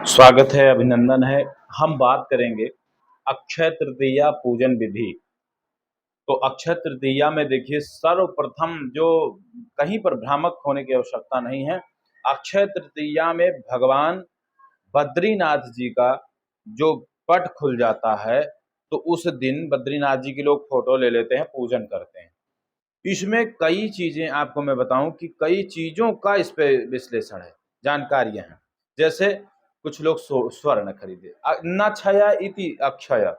स्वागत है, अभिनंदन है। हम बात करेंगे अक्षय तृतीया पूजन विधि। तो अक्षय तृतीया में देखिए सर्वप्रथम जो कहीं पर भ्रामक होने की आवश्यकता नहीं है। अक्षय तृतीया में भगवान बद्रीनाथ जी का जो पट खुल जाता है, तो उस दिन बद्रीनाथ जी की लोग फोटो ले लेते हैं, पूजन करते हैं। इसमें कई चीजें आपको मैं बताऊं कि कई चीजों का इस पे विश्लेषण है, जानकारियां हैं। जैसे कुछ लोग स्वर्ण खरीदे, न क्षय इति अक्षय,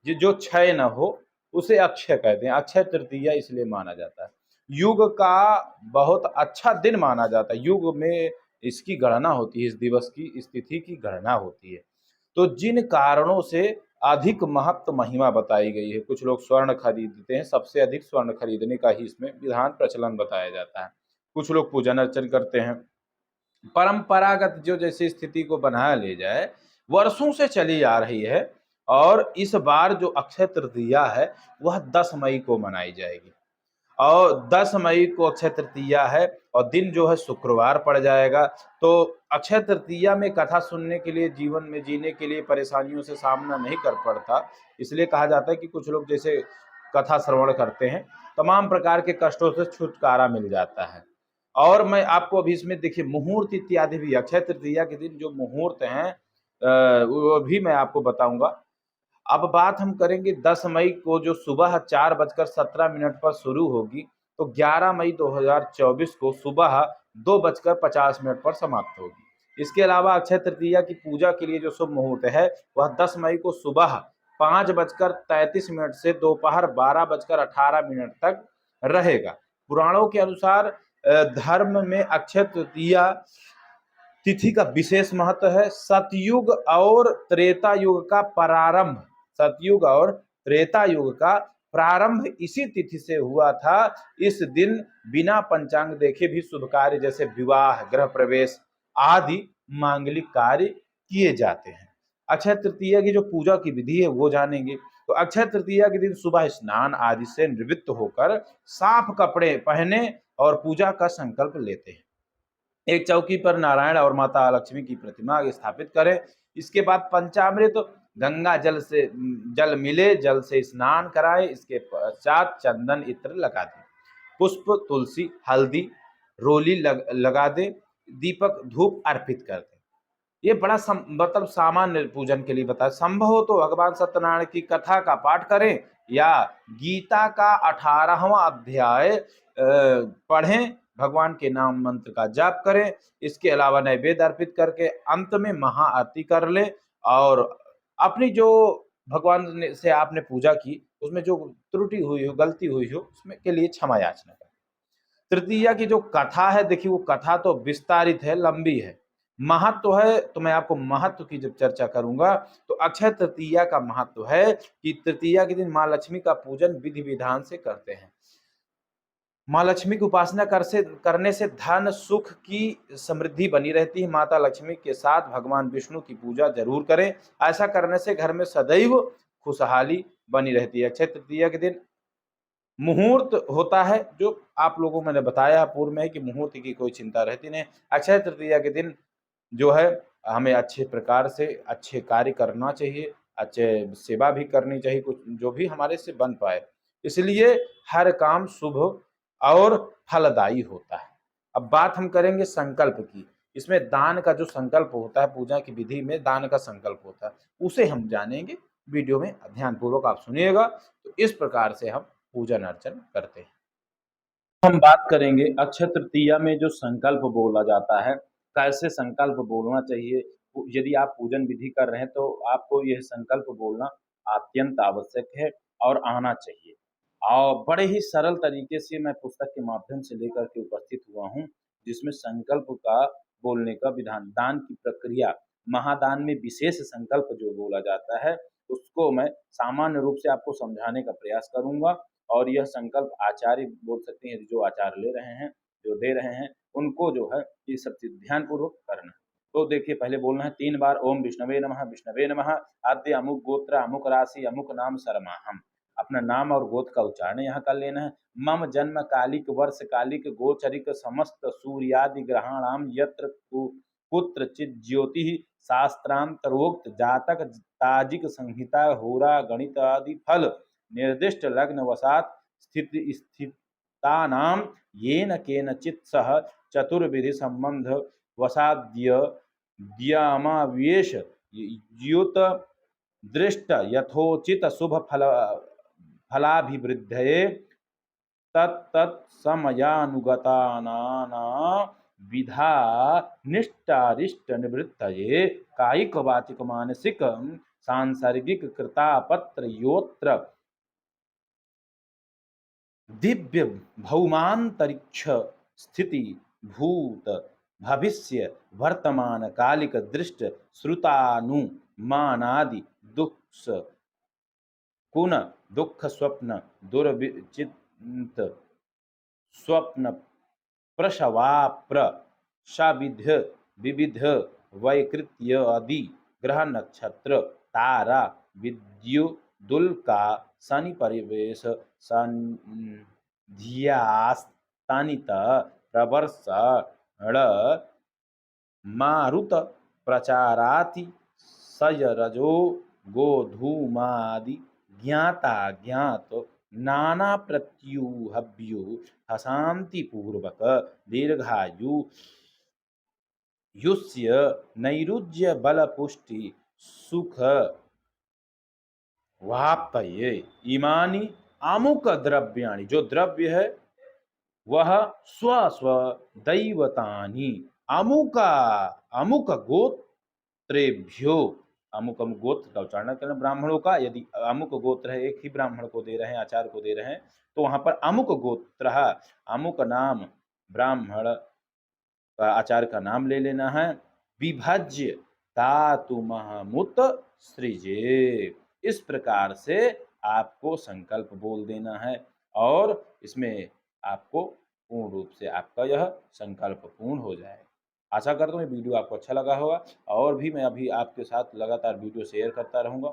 जो क्षय न हो उसे अक्षय कहते हैं। अक्षय तृतीया इसलिए माना जाता है, युग का बहुत अच्छा दिन माना जाता है। युग में इसकी गणना होती है, इस दिवस की, इस तिथि की गणना होती है। तो जिन कारणों से अधिक महत्व महिमा बताई गई है, कुछ लोग स्वर्ण खरीदते हैं, सबसे अधिक स्वर्ण खरीदने का ही इसमें विधान प्रचलन बताया जाता है। कुछ लोग पूजन अर्चन करते हैं। परंपरागत जो जैसी स्थिति को बनाया ले जाए, वर्षों से चली आ रही है। और इस बार जो अक्षय तृतीया है वह 10 मई को मनाई जाएगी, और 10 मई को अक्षय तृतीया है और दिन जो है शुक्रवार पड़ जाएगा। तो अक्षय तृतीया में कथा सुनने के लिए, जीवन में जीने के लिए परेशानियों से सामना नहीं कर पड़ता। इसलिए कहा जाता है कि कुछ लोग जैसे कथा श्रवण करते हैं, तमाम प्रकार के कष्टों से छुटकारा मिल जाता है। और मैं आपको अभी इसमें देखिए मुहूर्त इत्यादि भी, अक्षय तृतीया के दिन जो मुहूर्त हैं वो भी मैं आपको बताऊंगा। अब बात हम करेंगे 10 मई को, जो सुबह 4:17 पर शुरू होगी, तो 11 मई 2024 को सुबह 2:50 पर समाप्त होगी। इसके अलावा अक्षय तृतीया की पूजा के लिए जो शुभ मुहूर्त है वह 10 मई को सुबह 5:33 से दोपहर 12:18 तक रहेगा। पुराणों के अनुसार धर्म में अक्षय तृतीया तिथि का विशेष महत्व है। सतयुग और त्रेता युग का प्रारंभ इसी तिथि से हुआ था। इस दिन बिना पंचांग देखे भी शुभ कार्य जैसे विवाह, गृह प्रवेश आदि मांगलिक कार्य किए जाते हैं। अक्षय तृतीया की जो पूजा की विधि है वो जानेंगे। तो अक्षय तृतीया के दिन सुबह स्नान आदि से निवृत्त होकर साफ कपड़े पहने और पूजा का संकल्प लेते हैं। एक चौकी पर नारायण और माता लक्ष्मी की प्रतिमा स्थापित करें। इसके बाद पंचामृत गंगा जल मिले जल से स्नान कराएं। इसके पश्चात चंदन इत्र लगा दें, पुष्प, तुलसी, हल्दी, रोली लगा दें, दीपक धूप अर्पित कर दें। ये बड़ा मतलब सामान्य पूजन के लिए बताया। संभव हो तो भगवान सत्यनारायण की कथा का पाठ करें या गीता का 18वां अध्याय पढ़ें, भगवान के नाम मंत्र का जाप करें। इसके अलावा नैवेद्य अर्पित करके अंत में महाआरती कर ले, और अपनी जो भगवान से आपने पूजा की उसमें जो त्रुटि हुई हो, गलती हुई हो, उसमें के लिए क्षमा याचना करें। तृतीया की जो कथा है, देखिए वो कथा तो विस्तारित है, लंबी है। महत्व है तो मैं आपको महत्व की जब चर्चा करूंगा, तो अक्षय तृतीया का महत्व है कि तृतीया के दिन माँ लक्ष्मी का पूजन विधि विधान से करते हैं। माँ लक्ष्मी की उपासना करने से धन सुख की समृद्धि बनी रहती है। माता लक्ष्मी के साथ भगवान विष्णु की पूजा जरूर करें। ऐसा करने से घर में सदैव खुशहाली बनी रहती है। अक्षय तृतीया के दिन मुहूर्त होता है, जो आप लोगों को मैंने बताया पूर्व में कि मुहूर्त की कोई चिंता रहती नहीं। अक्षय तृतीया के दिन जो है हमें अच्छे प्रकार से अच्छे कार्य करना चाहिए, अच्छे सेवा भी करनी चाहिए, कुछ जो भी हमारे से बन पाए। इसलिए हर काम शुभ और फलदायी होता है। अब बात हम करेंगे संकल्प की। इसमें दान का जो संकल्प होता है, पूजा की विधि में दान का संकल्प होता है, उसे हम जानेंगे। वीडियो में ध्यानपूर्वक आप सुनिएगा। तो इस प्रकार से हम पूजन अर्चन करते हैं। हम बात करेंगे अक्षय तृतीया में जो संकल्प बोला जाता है, कैसे संकल्प बोलना चाहिए। यदि आप पूजन विधि कर रहे हैं तो आपको यह संकल्प बोलना अत्यंत आवश्यक है और आना चाहिए। और बड़े ही सरल तरीके से मैं पुस्तक के माध्यम से लेकर के उपस्थित हुआ हूँ, जिसमें संकल्प का बोलने का विधान, दान की प्रक्रिया, महादान में विशेष संकल्प जो बोला जाता है, उसको मैं सामान्य रूप से आपको समझाने का प्रयास करूंगा। और यह संकल्प आचार्य बोल सकते हैं, जो आचार्य ले रहे हैं, जो दे रहे हैं, उनको जो है ये सब चीज ध्यान पूर्वक करना है। तो देखिए पहले बोलना है 3 बार ओम विष्णवे नमः, विष्णवे नमः, आद्य अमुक गोत्र अमुक राशि अमुक नाम शर्माहम। अपना नाम और गोत्र का उच्चारण यहाँ कर लेना है। मम जन्म कालिक वर्ष कालिक गोचरिक समस्त सूर्यादि ग्रहाणाम यत्र कुत्र चित ज्योति शास्त्रांतरोक्त जातक ताजिक संहिता होरा गणित आदि फल निर्दिष्ट लग्न वसात स्थितानाम येन केनचित् सह चतुर्विधि संबंध वसाद्य द्यामावेश युत दृष्ट यथोचित शुभ फलाभिवृद्धये तत्तत्समयानुगतानाना विधा निष्टारिष्ट निवृत्तये कायिक वाचिक मानसिक सांसर्गिक कृतापत्र योत्र दिव्य भौमांतरिक्ष स्थिति भूत भविष्य वर्तमान कालिक दृष्ट श्रुतानुमानादि दुख कुन दुख स्वप्न दुर्विचित स्वप्न प्रसवाप्र सविध विविध वैकृत्य आदि ग्रह नक्षत्र तारा विद्युदुल्का शनि परिवेश संध्यास्तानित प्रवर्षण मारुत प्रचाराति सयरजो गोधूमादि ज्ञाता ज्ञात नाना प्रत्युहव्यो हसांति पूर्वक दीर्घायु युष्य नैरुज्य बल पुष्टि सुख वाप्तये इमानि अमुक द्रव्याणि, जो द्रव्य है वह स्व स्व दैवतानि अमुक अमुक गोत्रेभ्यो, अमुक अमुक गोत्र का उच्चारण करना ब्राह्मणों का, यदि अमुक गोत्र है एक ही ब्राह्मण को दे रहे हैं आचार्य को दे रहे हैं तो वहां पर अमुक गोत्र अमुक नाम ब्राह्मण का आचार्य का नाम ले लेना है। विभज्य तातुमहमुत सृजे, इस प्रकार से आपको संकल्प बोल देना है और इसमें आपको पूर्ण रूप से आपका यह संकल्प पूर्ण हो जाए। आशा करता हूँ ये वीडियो आपको अच्छा लगा होगा और भी मैं अभी आपके साथ लगातार वीडियो शेयर करता रहूँगा।